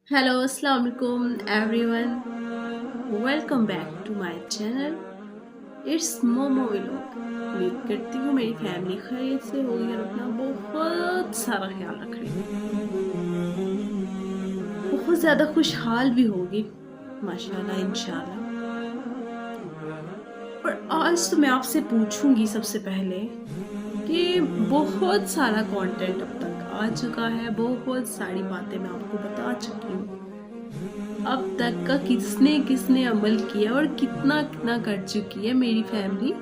Hello अस्सलाम वालेकुम everyone, welcome back to my channel. It's Momo vlog. उम्मीद करती हूँ मेरी फैमिली खैरियत से होगी और अपना बहुत सारा ख्याल रख रही है, बहुत ज़्यादा खुशहाल भी होगी माशाल्लाह इंशाल्लाह। और आज तो मैं आपसे पूछूंगी सबसे पहले कि बहुत सारा कंटेंट अब तक आ चुका है, बहुत सारी बातें मैं आपको बता चुकी हूँ। अब तक का किसने किसने अमल किया और कितना कितना कर चुकी है मेरी फैमिली।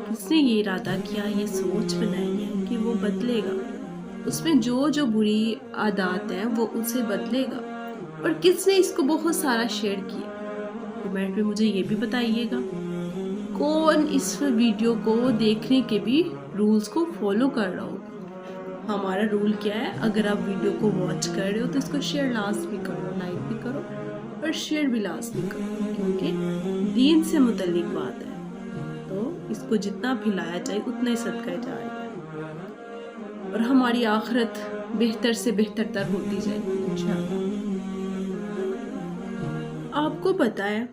किसने ये इरादा किया, ये सोच बनाई है कि वो बदलेगा, उसमें जो जो बुरी आदत है वो उसे बदलेगा, और किसने इसको बहुत सारा शेयर किया। कमेंट में मुझे ये भी बताइएगा कौन इस वीडियो को देखने के भी रूल्स को फॉलो कर रहा हो। हमारा रूल क्या है, अगर आप वीडियो को वॉच कर रहे हो तो इसको शेयर लाजमी करो, लाइक भी करो और शेयर भी लाजमी करो, क्योंकि दीन से मुतल्लिक बात है। तो इसको जितना फैलाया जाए उतना ही सदका जाएगा और हमारी आखिरत बेहतर से बेहतर तर होती जाएगी इंशाअल्लाह। आपको पता है,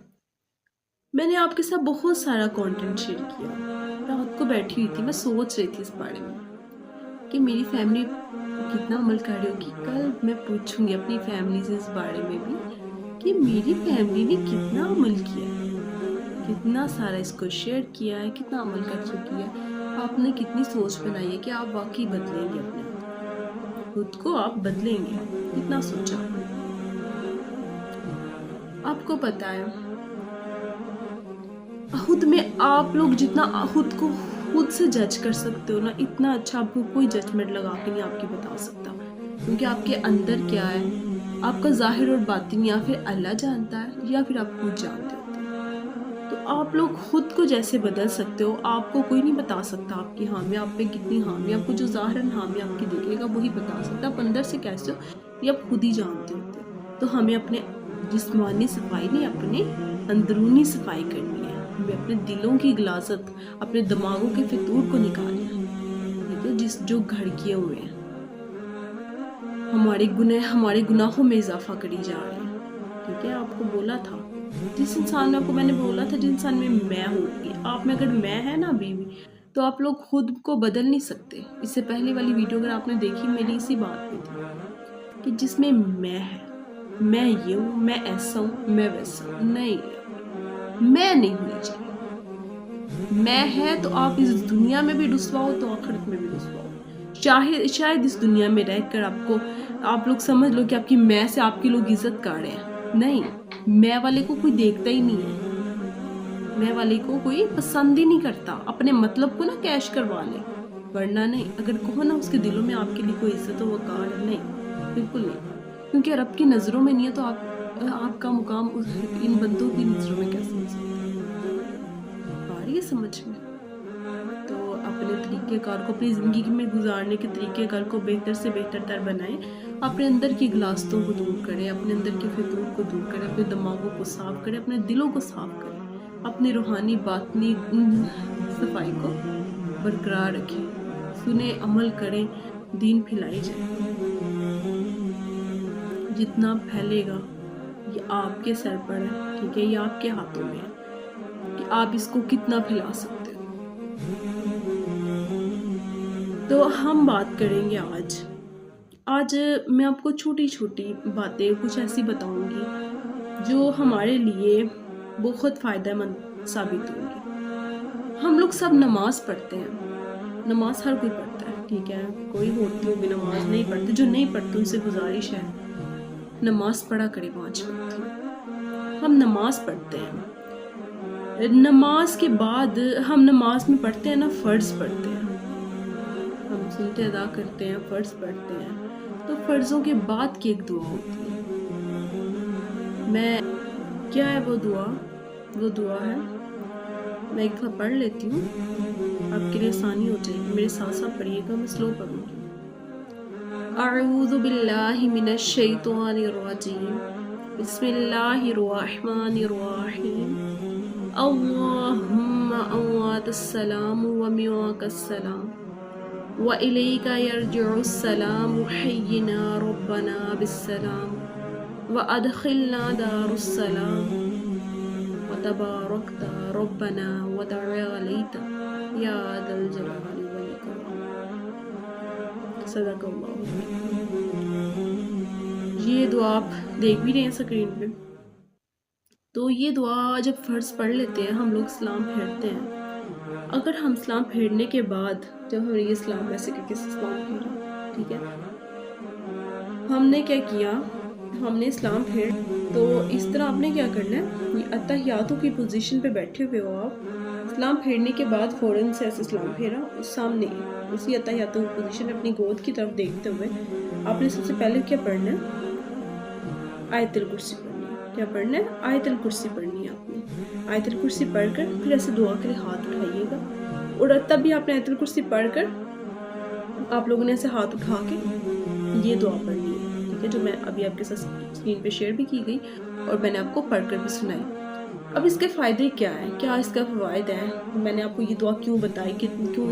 मैंने आपके साथ बहुत सारा कंटेंट शेयर किया। रात को बैठी हुई थी, मैं सोच रही थी इस बारे में कि मेरी फैमिली कितना अमल कर रही होगी। कल मैं पूछूंगी अपनी फैमिली से इस बारे में भी कि मेरी फैमिली ने कितना अमल किया है, कितना सारा इसको शेयर किया है, कितना अमल कर चुकी है। आपने कितनी सोच बनाई है कि आप वाकई बदलेंगे, अपने खुद को आप बदलेंगे, कितना सोचा आपको पता है। खुद में आप लोग जितना खुद को खुद से जज कर सकते हो ना, इतना अच्छा आपको कोई जजमेंट लगा के नहीं आपकी बता सकता, क्योंकि आपके अंदर क्या है, आपका जाहिर और बातिन या फिर अल्लाह जानता है या फिर आप खुद जानते होते हो। तो आप लोग खुद को जैसे बदल सकते हो, आपको कोई नहीं बता सकता आपकी हामी आप पे कितनी हामी, आपको जो जाहिर हामी आपकी दिखेगा वही बता सकता। आप अंदर से कैसे हो ये आप खुद ही जानते होते हो। तो हमें अपने जिस्मानी सफाई नहीं, अपनी अंदरूनी सफाई करनी है। हमें अपने दिलों की गिलाजत, अपने दिमागों के फितूर को निकालना है, ठीक है, जिस जो घर किए हुए हैं हमारे गुनाहों में इजाफा करी जा रही है। ठीक है, आपको बोला था, जिस इंसान में आपको मैंने बोला था, जिस इंसान में मैं हूँ, आप में अगर मैं है ना अभी भी, तो आप लोग खुद को बदल नहीं सकते। इससे पहले वाली वीडियो अगर आपने देखी, मेरी इसी बात पे थी कि जिसमें मैं है, मैं ये हूँ, मैं ऐसा हूँ, मैं वैसा हूँ, नहीं, मैं नहीं होनी चाहिए। मैं है तो आप इस दुनिया में भी रुसवाओ तो आखिरत में भी रुसवाओ। शायद इस दुनिया में रहकर आप लोग समझ लो कि आपकी मैं से आपके लोग इज्जत कर रहे हैं। नहीं, मैं वाले को कोई देखता ही नहीं है, मैं वाले को कोई पसंद ही नहीं करता। अपने मतलब को ना कैश करवा ले, वरना नहीं। अगर कहो ना उसके दिलों में आपके लिए कोई इज्जत हो, वो कार है, नहीं, बिल्कुल नहीं, क्योंकि रब की नज़रों में नहीं है तो आपका मुकाम इन बंदों की नज़रों में कैसे हो सकता है। आ रही है समझ में? तो अपने तरीक़ेकार को, अपनी ज़िंदगी में गुजारने के तरीक़ेकार को बेहतर से बेहतर तर बनाएं। अपने अंदर की गिलास्तों को दूर करें, अपने अंदर के फितूर को दूर करें, अपने दिमागों को साफ़ करें, अपने दिलों को साफ़ करें, अपनी रूहानी बातनी सफाई को बरकरार रखें, सुने, अमल करें, दीन फैलाई जाए। जितना फैलेगा ये आपके सर पर है, ठीक है, ये आपके हाथों में है कि आप इसको कितना फैला सकते हो। तो हम बात करेंगे आज मैं आपको छोटी छोटी बातें कुछ ऐसी बताऊंगी जो हमारे लिए बहुत फ़ायदेमंद साबित होंगी। हम लोग सब नमाज पढ़ते हैं, नमाज हर कोई पढ़ता है, ठीक है, कोई होती होगी नमाज नहीं पढ़ते, जो नहीं पढ़ते उनसे गुजारिश है नमाज पढ़ा करें 5 वक्त। हम नमाज पढ़ते हैं, नमाज के बाद हम नमाज में पढ़ते हैं ना, फ़र्ज़ पढ़ते हैं, हम सुन्नतें अदा करते हैं, फ़र्ज़ पढ़ते हैं। तो फ़र्ज़ों के बाद की एक दुआ होती है, क्या है वो दुआ है, मैं एक दफ़ा पढ़ लेती हूँ, आपके लिए आसानी हो जाएगी। मेरे साथ साथ पढ़िएगा, मैं स्लो पढ़ूँगी। अऊज़ु बिल्लाहि मिनश शैतानिर रजीम, बिस्मिल्लाहिर रहमानिर रहीम, अल्लाहुम्मा अंतस्सलाम व मिन्कस्सलाम व इलैका यरजिउस्सलाम हय्यिना रब्बना बिस्सलाम وَأَدْخِلْنَا دَارُ السَّلَامِ وَتَبَارَكْتَ رَبَّنَا وَتَعَالَيْتَ يَا ذَا الْجَلَالِ وَالْإِكْرَامِ. صدق اللہ. یہ دعا آپ دیکھ بھی رہے ہیں اسکرین پہ. تو یہ دعا جب فرض پڑھ لیتے ہیں ہم لوگ سلام پھیرتے ہیں. اگر ہم سلام پھیرنے کے بعد جب ہم یہ سلام ایسے کہ کسی سلام پھیرا، ٹھیک ہے، ہم نے کیا کیا، ہم نے اسلام پھیر، تو اس طرح آپ نے کیا کرنا ہے، یہ اتحیاتوں کی پوزیشن پہ بیٹھے ہوئے ہو آپ، اسلام پھیرنے کے بعد فوراً سے ایسے اسلام پھیرا، سامنے اسی اتحیاتوں کی پوزیشن اپنی گود کی طرف دیکھتے ہوئے آپ نے سب سے پہلے کیا پڑھنا ہے، آیت الکرسی پڑھنی ہے. کیا پڑھنا ہے؟ آیت الکرسی پڑھنی ہے. آپ نے آیت الکرسی پڑھ کر پھر ایسے دعا کے لیے ہاتھ اٹھائیے گا، اور تب بھی آپ نے آیت الکرسی پڑھ کر آپ لوگوں نے ایسے ہاتھ اٹھا کے یہ دعا پڑھنی ہے، ٹھیک ہے، جو میں ابھی آپ کے ساتھ اسکرین پہ شیئر بھی کی گئی اور میں نے آپ کو پڑھ کر بھی سنائی. اب اس کے فائدے کیا ہیں، کیا اس کا فوائد ہے، میں نے آپ کو یہ دعا کیوں بتائی، کہ کیوں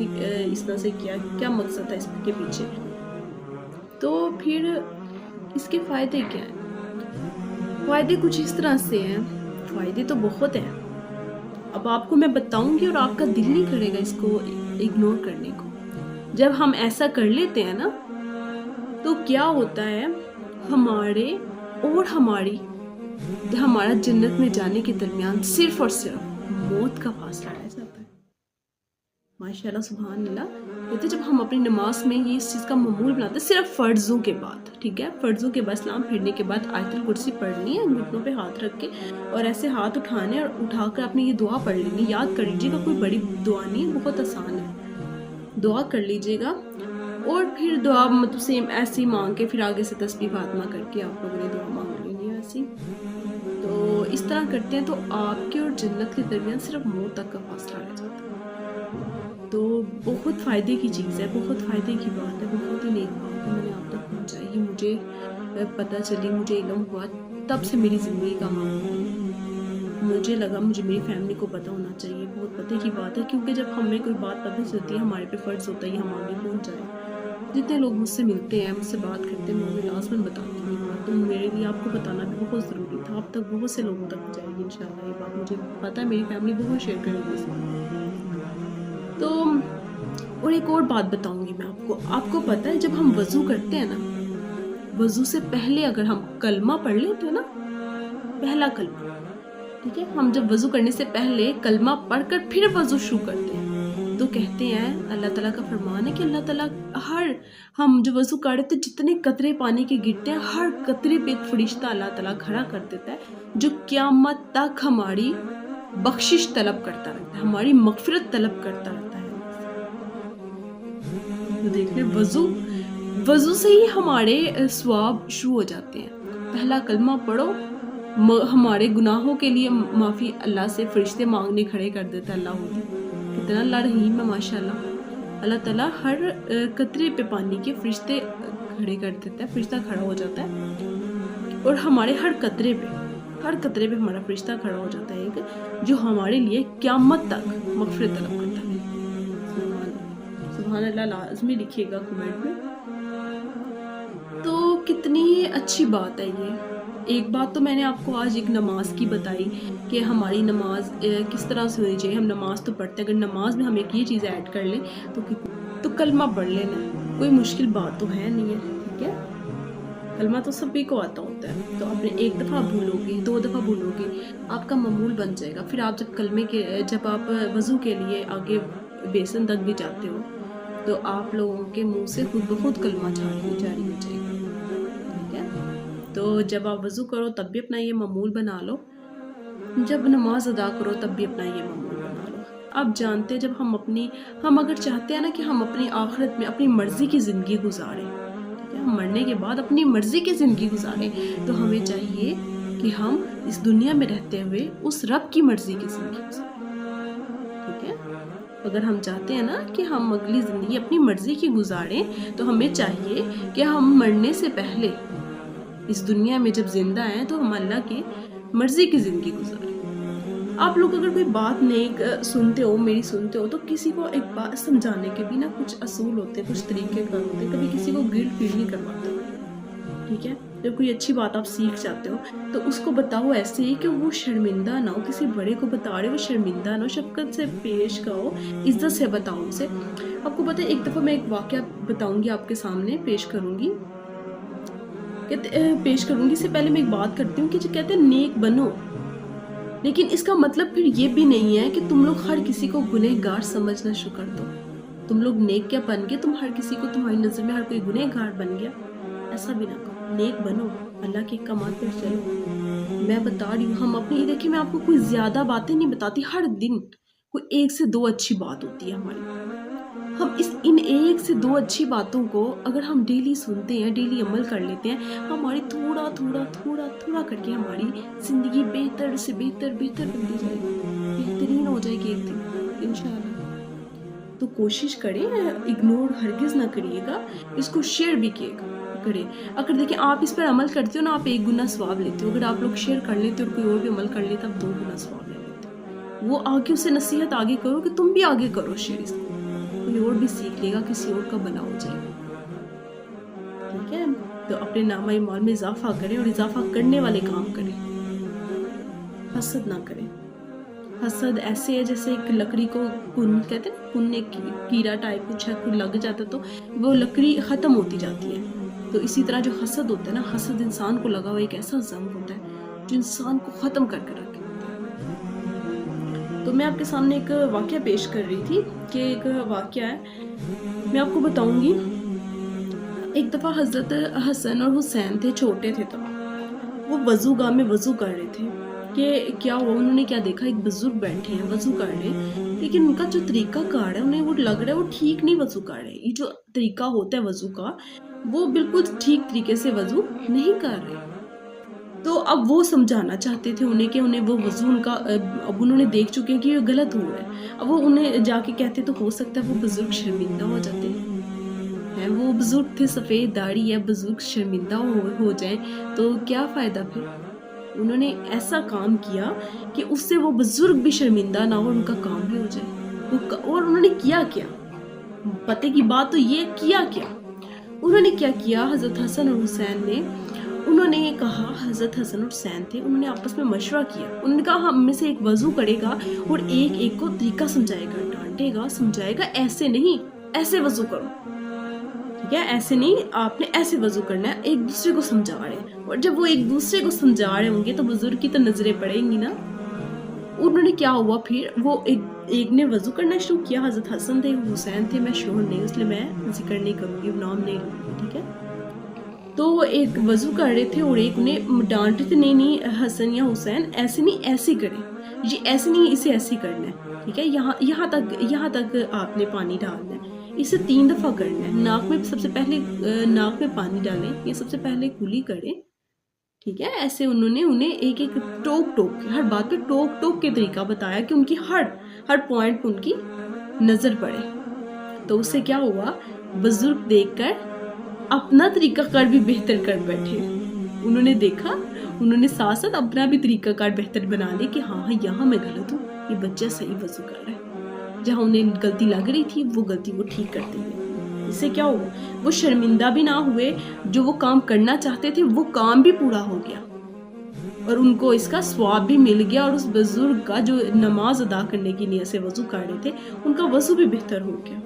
اس طرح سے کیا، کیا مقصد ہے اس کے پیچھے. تو پھر اس کے فائدے کیا ہیں؟ فائدے کچھ اس طرح سے ہیں، فائدے تو بہت ہیں، اب آپ کو میں بتاؤں گی اور آپ کا دل نہیں کرے گا اس کو اگنور کرنے کو. جب ہم ایسا کر لیتے ہیں نا تو کیا ہوتا ہے، ہمارے اور ہمارا جنت میں جانے کے درمیان صرف اور صرف موت کا فاصلہ رہ جاتا ہے. ماشاءاللہ سبحان اللہ. کہتے جب ہم اپنی نماز میں یہ اس چیز کا معمول بناتے ہیں، صرف فرضوں کے بعد، ٹھیک ہے، فرضوں کے بعد اسلام پھیرنے کے بعد آیت الکرسی پڑھنی ہے، گھٹنوں پہ ہاتھ رکھ کے، اور ایسے ہاتھ اٹھانے اور اٹھا کر اپنی یہ دعا پڑھ لینی. یاد کر لیجیے گا، کوئی بڑی دعا نہیں ہے، بہت آسان ہے، دعا کر لیجیے گا. اور پھر دعا مطلب سیم ایسی مانگ کے پھر آگے سے تسبیح فاطمہ کر کے آپ لوگوں نے دعا مانگ لینی ہے ایسی. تو اس طرح کرتے ہیں تو آپ کے اور جنت کے درمیان صرف موت تک کا فاصلہ رہ جاتا ہے. تو بہت فائدے کی چیز ہے، بہت فائدے کی بات ہے، بہت ہی نیک بات ہے. میں نے آپ تک پہنچائی، یہ مجھے پتہ چلی، مجھے علم ہوا، تب سے میری زندگی کا معاملہ مجھے لگا مجھے میری فیملی کو پتہ ہونا چاہیے. بہت پتہ کی بات ہے، کیونکہ جب ہمیں کوئی بات پتہ چلتی ہے ہمارے پہ فرض ہوتا ہے ہم آگے پہنچ جائیں. جتنے لوگ مجھ سے ملتے ہیں، مجھ سے بات کرتے ہیں، میں انہیں لازماً بتاتی ہوں یہ بات. تو میرے لیے آپ کو بتانا بھی بہت ضروری تھا. اب تک بہت سے لوگوں تک جائے گی انشاءاللہ یہ بات، مجھے پتہ ہے میری فیملی بہت شیئر کرے گی اس بات. تو اور ایک اور بات بتاؤں گی میں آپ کو پتہ ہے جب ہم وضو کرتے ہیں نا، وضو سے پہلے اگر ہم کلمہ پڑھ لیتے ہیں نا، پہلا کلمہ، ٹھیک ہے، ہم جب وضو کرنے سے پہلے کلمہ پڑھ کر پھر وضو شروع کرتے ہیں، تو کہتے ہیں اللہ تعالیٰ کا فرمان ہے کہ اللہ تعالیٰ ہم جو وضو کرتے جتنے قطرے پانی کے گرتے ہیں، ہر قطرے پہ ایک فرشتہ اللہ تعالیٰ کھڑا کر دیتا ہے جو قیامت تک ہماری بخشش طلب کرتا رہتا ہے، ہماری مغفرت طلب کرتا رہتا ہے. تو دیکھ لیں، وضو سے ہی ہمارے ثواب شروع ہو جاتے ہیں. پہلا کلمہ پڑھو، ہمارے گناہوں کے لیے معافی اللہ سے فرشتے مانگنے کھڑے کر دیتا ہے. اللہ ہوتا کتنا اللہ رحیم ہے ماشاءاللہ. اللہ تعالیٰ ہر قطرے پہ پانی کے فرشتے کھڑے کر دیتا ہے، فرشتہ کھڑا ہو جاتا ہے، اور ہمارے ہر قطرے پہ ہمارا فرشتہ کھڑا ہو جاتا ہے ایک، جو ہمارے لیے قیامت تک مغفرت طلب کرتا ہے. سبحان اللہ لازمی لکھیے گا کمنٹ میں. تو کتنی اچھی بات ہے یہ. ایک بات تو میں نے آپ کو آج ایک نماز کی بتائی کہ ہماری نماز کس طرح سے ہونی چاہیے. ہم نماز تو پڑھتے ہیں، اگر نماز میں ہم ایک یہ چیز ایڈ کر لیں تو کلمہ پڑھ لینا، کوئی مشکل بات تو ہے نہیں ہے، ٹھیک ہے. کلمہ تو سبھی کو آتا ہوتا ہے، تو آپ نے ایک دفعہ بھولو گے، 2 دفعہ بھولو گے، آپ کا معمول بن جائے گا. پھر آپ جب آپ وضو کے لیے آگے بیسن تک بھی جاتے ہو تو آپ لوگوں کے منہ سے خود بخود کلمہ جاری ہو جائے گا، ٹھیک ہے. تو جب آپ وضو کرو تب بھی اپنا یہ معمول بنا لو، جب نماز ادا کرو تب بھی اپنا یہ معمول بنا لو. آپ جانتے ہیں جب ہم اگر چاہتے ہیں نا کہ ہم اپنی آخرت میں اپنی مرضی کی زندگی گزاریں، ہم مرنے کے بعد اپنی مرضی کی زندگی گزاریں، تو ہمیں چاہیے کہ ہم اس دنیا میں رہتے ہوئے اس رب کی مرضی کی زندگی گزاریں، ٹھیک ہے. اگر ہم چاہتے ہیں نا کہ ہم اگلی زندگی اپنی مرضی کی گزاریں، تو ہمیں چاہیے کہ ہم مرنے سے پہلے اس دنیا میں جب زندہ ہیں تو ہم اللہ کی مرضی کی زندگی گزاریں. آپ لوگ اگر کوئی بات نیک سنتے ہو، میری سنتے ہو، تو کسی کو ایک بات سمجھانے کے بھی نا کچھ اصول ہوتے ہیں، کچھ طریقے کار ہوتے ہیں. کبھی کسی کو گلٹ فیل نہیں کرواتے، ٹھیک ہے. जब कोई अच्छी बात आप सीख जाते हो तो उसको बताओ ऐसे ही कि वो शर्मिंदा ना हो, किसी बड़े को बता रहे हो शर्मिंदा ना हो, शफकत से पेश करो, इज्जत से बताओ उसे। आपको पता है एक दफ़ा मैं एक वाक़या बताऊंगी आपके सामने, पेश करूंगी। इससे पहले मैं एक बात करती हूँ कि जो कहते हैं नेक बनो, लेकिन इसका मतलब फिर ये भी नहीं है कि तुम लोग हर किसी को गुनहगार समझना शुरू कर दो। तुम लोग नेक क्या बन गए, तुम हर किसी को, तुम्हारी नज़र में हर कोई गुनहगार बन गया, ऐसा भी ना करो। नेक बनो, अल्लाह के कमाल पर चलो। मैं बता रही हूँ, हम अपनी, देखिए मैं आपको कोई ज़्यादा बातें नहीं बताती, हर दिन कोई 1 से 2 अच्छी बात होती है हमारी। हम इन 1 से 2 अच्छी बातों को अगर हम डेली सुनते हैं, डेली अमल कर लेते हैं, हमारी थोड़ा थोड़ा थोड़ा थोड़ा करके हमारी ज़िंदगी बेहतर से बेहतर बनती जाएगी, बेहतरीन हो जाएगी एक दिन इंशाल्लाह। तो कोशिश करें, इग्नोर हरगिज़ ना करिएगा, इसको शेयर भी करें। अगर देखिए आप इस पर अमल करते हो ना, आप 1 गुना सवाब लेते हो। अगर आप लोग शेयर कर लेते हो और कोई और भी अमल कर लेता, आप 2 गुना सवाब ले लेते हो। वो आगे उसे नसीहत आगे करो कि तुम भी आगे करो शेयर, इसको कोई और भी सीख लेगा, किसी और का भला हो जाएगा। ठीक है, तो अपने नामा ईमान में इजाफा करें और इजाफा करने वाले काम करें, हसद ना करें। हसद ऐसे है जैसे एक लकड़ी को कुन कहते हैं, कुन एक कीड़ा टाइप कुछ है, लग जाता तो वो लकड़ी ख़त्म होती जाती है। तो इसी तरह जो हसद होता है ना, हसद इंसान को लगा हुआ एक ऐसा जंग होता है जो इंसान को ख़त्म करके रखे होता है। तो मैं आपके सामने एक वाक़या पेश कर रही थी कि एक वाक़या है, मैं आपको बताऊंगी। एक दफ़ा हज़रत हसन और हुसैन थे, छोटे थे तब, वो वज़ूगाह में वज़ू कर रहे थे कि क्या हुआ, उन्होंने क्या देखा, एक बुजुर्ग बैठे हैं वज़ू कर रहे हैं, लेकिन उनका जो तरीका कार है, उन्हें वो लग रहा है वो ठीक नहीं वज़ू कर रहे। ये जो तरीका होता है वज़ू का, वो बिल्कुल ठीक तरीके से वज़ू नहीं कर रहे। तो अब वो समझाना चाहते थे उन्हें कि उन्हें वो वज़ू उनका, अब उन्होंने देख चुके हैं कि ये गलत हो रहा है। अब वो उन्हें जाके कहते तो हो सकता है वो बुजुर्ग शर्मिंदा हो जाते हैं। वो बुजुर्ग थे, सफ़ेद दाढ़ी है, बुजुर्ग शर्मिंदा हो जाए तो क्या फ़ायदा फिर। उन्होंने ऐसा काम किया कि उससे वो बुजुर्ग भी शर्मिंदा ना हो और उनका काम भी हो जाए। और उन्होंने किया क्या, पते की बात तो ये, किया क्या उन्होंने, क्या किया, हज़रत हसन और हुसैन ने, उन्होंने कहा, हज़रत हसन और हुसैन थे, उन्होंने आपस में मशवरा किया। उन्होंने कहा हम में से एक वज़ू करेगा और एक को तरीका समझाएगा, डांटेगा, समझाएगा, ऐसे नहीं, ऐसे वज़ू करो, ठीक है, ऐसे नहीं, आपने ऐसे वज़ू करना है। एक दूसरे को समझा रहे हैं, और जब वो एक दूसरे को समझा रहे होंगे तो बुजुर्ग की तो नज़रें पड़ेंगी ना। उन्होंने क्या हुआ फिर, वो एक ने वज़ू करना शुरू किया। हज़रत हसन थे, हुसैन थे, मैं श्योर नहीं, इसलिए मैं जिक्र नहीं करूँगी, नाम नहीं लूँगी, ठीक है। तो वो एक वज़ू कर रहे थे और एक उन्हें डांट रहे थे, नहीं हसन या हुसैन ऐसे नहीं, ऐसे करें, ये ऐसे नहीं, इसे ऐसे करना है, ठीक है, यहाँ तक आपने पानी डालना है, इसे 3 दफ़ा करना है। नाक में सबसे पहले नाक में पानी डालें, ये सबसे पहले कुली करें, ठीक है। ऐसे उन्होंने उन्हें एक टोक के, हर बात पे टोक के तरीका बताया कि उनकी हर पॉइंट पर उनकी नज़र पड़े। तो उससे क्या हुआ, बुजुर्ग देखकर अपना तरीका कार भी बेहतर कर बैठे। उन्होंने देखा, उन्होंने साथ साथ अपना भी तरीका कार बेहतर बना लिया कि हाँ यहाँ मैं गलत हूँ, ये बच्चा सही वज़ू कर रहा है। जहाँ उन्हें गलती लग रही थी वो गलती वो ठीक करते हुए, इससे क्या हुआ, वो शर्मिंदा भी ना हुए, जो वो काम करना चाहते थे वो काम भी पूरा हो गया और उनको इसका स्वाब भी मिल गया। और उस बुजुर्ग का जो नमाज अदा करने की नीयत से वज़ू कर रहे थे, उनका वज़ू भी बेहतर हो गया।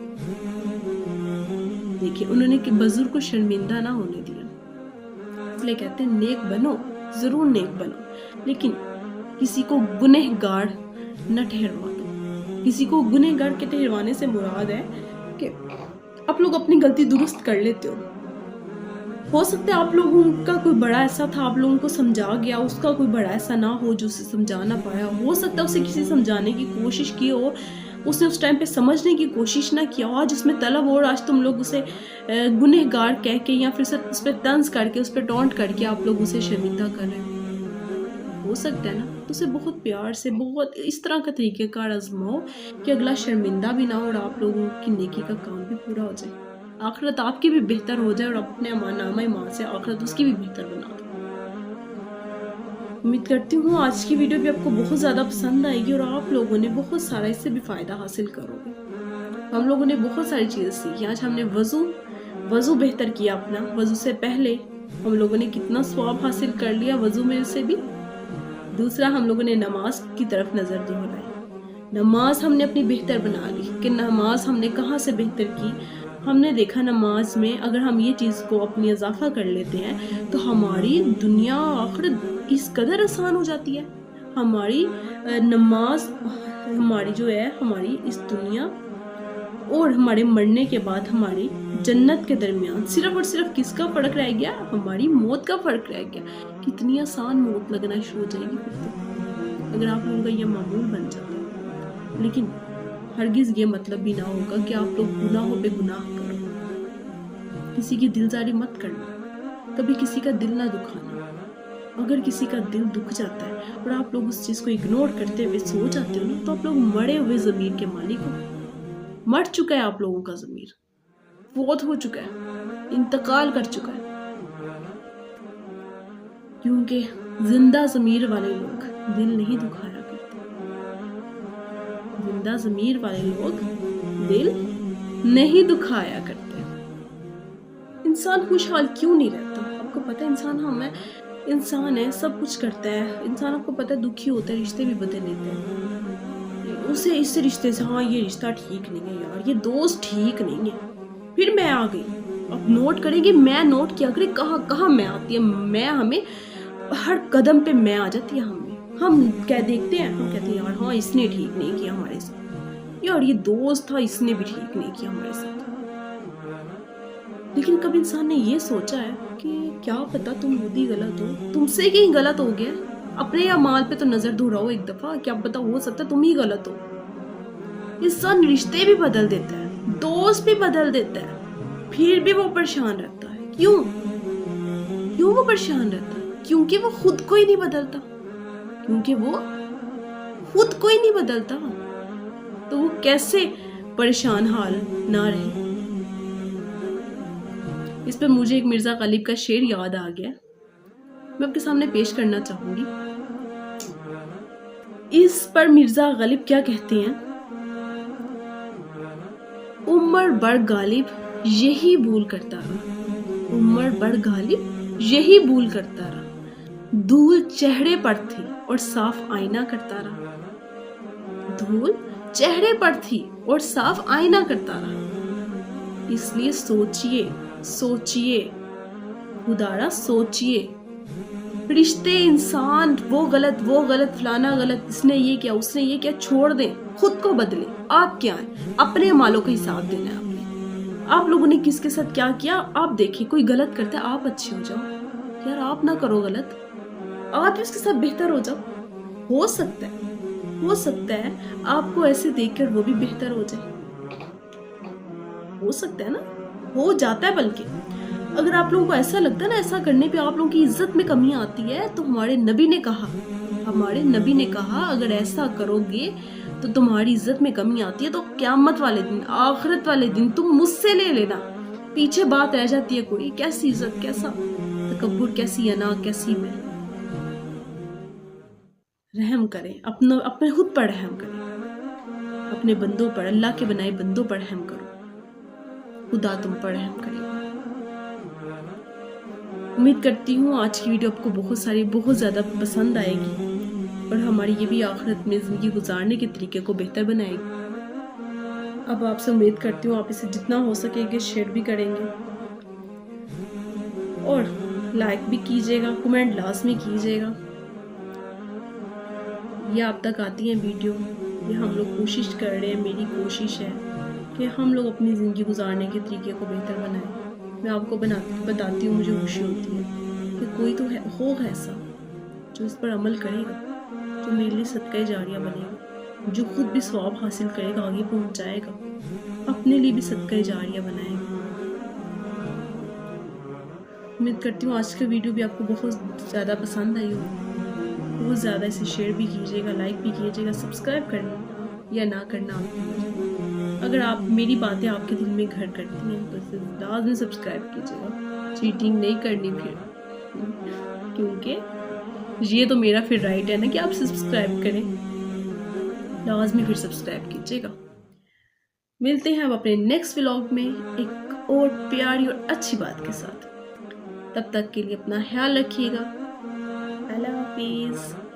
देखिए, उन्होंने कि बुजुर्ग को शर्मिंदा ना होने दिया। इसलिए कहते हैं नेक बनो, ज़रूर नेक बनो, लेकिन किसी को गुनहगार न ठहरवा दो। किसी को गुनहगार के ठहरवाने से मुराद है कि आप लोग अपनी गलती दुरुस्त कर लेते हो सकता है आप लोगों का कोई बड़ा ऐसा था, आप लोगों को समझा गया, उसका कोई बड़ा ऐसा ना हो जो उसे समझा ना पाया। हो सकता है उसे किसी समझाने की कोशिश की हो, उसने उस टाइम पे समझने की कोशिश ना किया, आज उसमें तलब और आज तुम लोग उसे गुनहगार कह के या फिर उस पर तंज करके, उस पर टॉन्ट करके आप लोग उसे शर्मिंदा कर रहे हो सकता है ना। तो उसे बहुत प्यार से, बहुत इस तरह का तरीक़ेकार आजमाओ कि अगला शर्मिंदा भी ना हो और आप लोगों की नेकी का काम भी पूरा हो जाए, आखिरत आपकी भी बेहतर हो जाए और अपने नामा ईमान से आखिरत उसकी भी बेहतर बना दो। उम्मीद करती हूँ आज की वीडियो भी आपको बहुत ज़्यादा पसंद आएगी और आप लोगों ने बहुत सारा इससे भी फ़ायदा हासिल करोगे। हम लोगों ने बहुत सारी चीज़ें सीखी। आज हमने वज़ू बेहतर किया अपना, वज़ू से पहले हम लोगों ने कितना सवाब हासिल कर लिया वज़ू में से भी। दूसरा, हम लोगों ने नमाज की तरफ नज़र दोहराई। नमाज हमने अपनी बेहतर बना ली कि नमाज हमने कहाँ से बेहतर की। हमने देखा नमाज में अगर हम ये चीज़ को अपनी इजाफा कर लेते हैं तो हमारी दुनिया आखिरत इस कदर आसान हो जाती है। हमारी नमाज हमारी जो है, हमारी इस दुनिया और हमारे मरने के बाद हमारी जन्नत के दरमियान सिर्फ और सिर्फ किसका फ़र्क रह गया? हमारी मौत का फ़र्क रह गया। कितनी आसान मौत लगना शुरू हो जाएगी फिर तो, अगर आप लोगों का ये मामूल बन जाता है। लेकिन हरगिज़ ये मतलब भी ना होगा कि आप लोग गुनाहों पे गुनाह करो। किसी की दिलजारी मत करना, कभी किसी का दिल ना दुखाना। अगर किसी का दिल दुख जाता है और आप लोग उस चीज़ को इग्नोर करते हुए सो जाते हो ना, तो आप लोग मरे हुए ज़मीर के मालिक हो। मर चुका है आप लोगों का ज़मीर, फौत हो चुका है, इंतकाल कर चुका है। क्योंकि जिंदा ज़मीर वाले लोग दिल नहीं दुखाया करते। जिंदा ज़मीर वाले लोग दिल नहीं दुखाया करते। इंसान खुशहाल क्यों नहीं रहता? आपको पता है इंसान है, सब कुछ करता है। इंसान आपको पता है दुखी होता है, रिश्ते भी बदल लेते हैं। उसे इस रिश्ते से, हाँ ये रिश्ता ठीक नहीं है यार, ये दोस्त ठीक नहीं है, फिर मैं आ गई। अब नोट करेंगे, मैं नोट किया करें कहाँ मैं आती है। मैं, हमें हर कदम पे मैं आ जाती है। हम क्या देखते हैं, हम कहते हैं यार हाँ इसने ठीक नहीं किया हमारे साथ, यार ये दोस्त था इसने भी ठीक नहीं किया हमारे साथ। लेकिन कभी इंसान ने ये सोचा है कि क्या पता तुम खुद ही गलत हो, तुमसे कहीं गलत हो गया? अपने अमाल पे तो नजर दोहराओ एक दफा, क्या पता हो सकता है तुम ही गलत हो। इंसान रिश्ते भी बदल देता है, दोस्त भी बदल देता है, फिर भी वो परेशान रहता है। क्यों वो परेशान रहता है? क्योंकि वो खुद को ही नहीं बदलता। तो वो कैसे परेशान हाल ना रहे। इस पर मुझे एक मिर्जा गालिब का शेर याद आ गया, मैं आपके सामने पेश करना चाहूंगी। इस पर मिर्जा गालिब क्या कहते हैं? उमर बड़ गालिब यही भूल करता रहा, धूल चेहरे पर थी और साफ आईना करता रहा। इसलिए सोचिए खुदारा सोचिए। रिश्ते, इंसान, वो गलत फलाना गलत, इसने ये किया उसने ये किया, छोड़ दें, खुद को बदले। आप क्या हैं? अपने मालों का हिसाब देना है आपने। आप लोगों ने किसके साथ क्या किया आप देखिए। कोई गलत करता है, आप अच्छे हो जाओ यार, आप ना करो गलत, आप उसके साथ बेहतर हो जाओ। हो सकता है आपको ऐसे देखकर वो भी बेहतर हो जाए। हो सकता है ना, हो जाता है। बल्कि अगर आप लोगों को ऐसा लगता है ना, ऐसा करने पे आप लोगों की इज्जत में कमी आती है, तो हमारे नबी ने कहा अगर ऐसा करोगे तो तुम्हारी इज्जत में कमी आती है, तो क़यामत वाले दिन, आखिरत वाले दिन तुम मुझसे ले लेना। पीछे बात रह जाती है कोई, कैसी इज्जत, कैसा तकब्बुर, कैसी अना, कैसी मैं। रहम करें, अपने खुद पर रहम करें, अपने बंदों पर, अल्लाह के बनाए बंदों पर रहम करो, खुदा तुम पर रहम करेगा। उम्मीद करती हूँ आज की वीडियो आपको बहुत ज़्यादा पसंद आएगी और हमारी ये भी आखिरत में ज़िंदगी गुजारने के तरीके को बेहतर बनाएगी। अब आपसे उम्मीद करती हूँ आप इसे जितना हो सकेगा शेयर भी करेंगे और लाइक भी कीजिएगा, कमेंट लाजमी कीजिएगा। ये आप तक आती है वीडियो, ये हम लोग कोशिश कर रहे हैं, मेरी कोशिश है कि हम लोग अपनी ज़िंदगी गुजारने के तरीके को बेहतर बनाएं। मैं आपको बताती हूँ, मुझे खुशी होती है कि कोई तो होगा ऐसा जो इस पर अमल करेगा, जो मेरे लिए सदका जारिया बनेगा, जो खुद भी सवाब हासिल करेगा, आगे पहुँचाएगा, अपने लिए भी सदका जारिया बनाएगा। उम्मीद करती हूँ आज का वीडियो भी आपको बहुत ज़्यादा पसंद आई होगी। बहुत ज़्यादा इसे शेयर भी कीजिएगा, लाइक भी कीजिएगा, सब्सक्राइब करना या ना करना आपकी। अगर आप मेरी बातें आपके दिल में घर करती हैं तो इसे लाज़मी सब्सक्राइब कीजिएगा। चीटिंग नहीं करनी फिर, क्योंकि ये तो मेरा फिर राइट है ना कि आप सब्सक्राइब करें। लाज़मी फिर सब्सक्राइब कीजिएगा। मिलते हैं अब अपने नेक्स्ट व्लॉग में एक और प्यारी और अच्छी बात के साथ। तब तक के लिए अपना ख्याल रखिएगा। अल्लाह हाफिज़।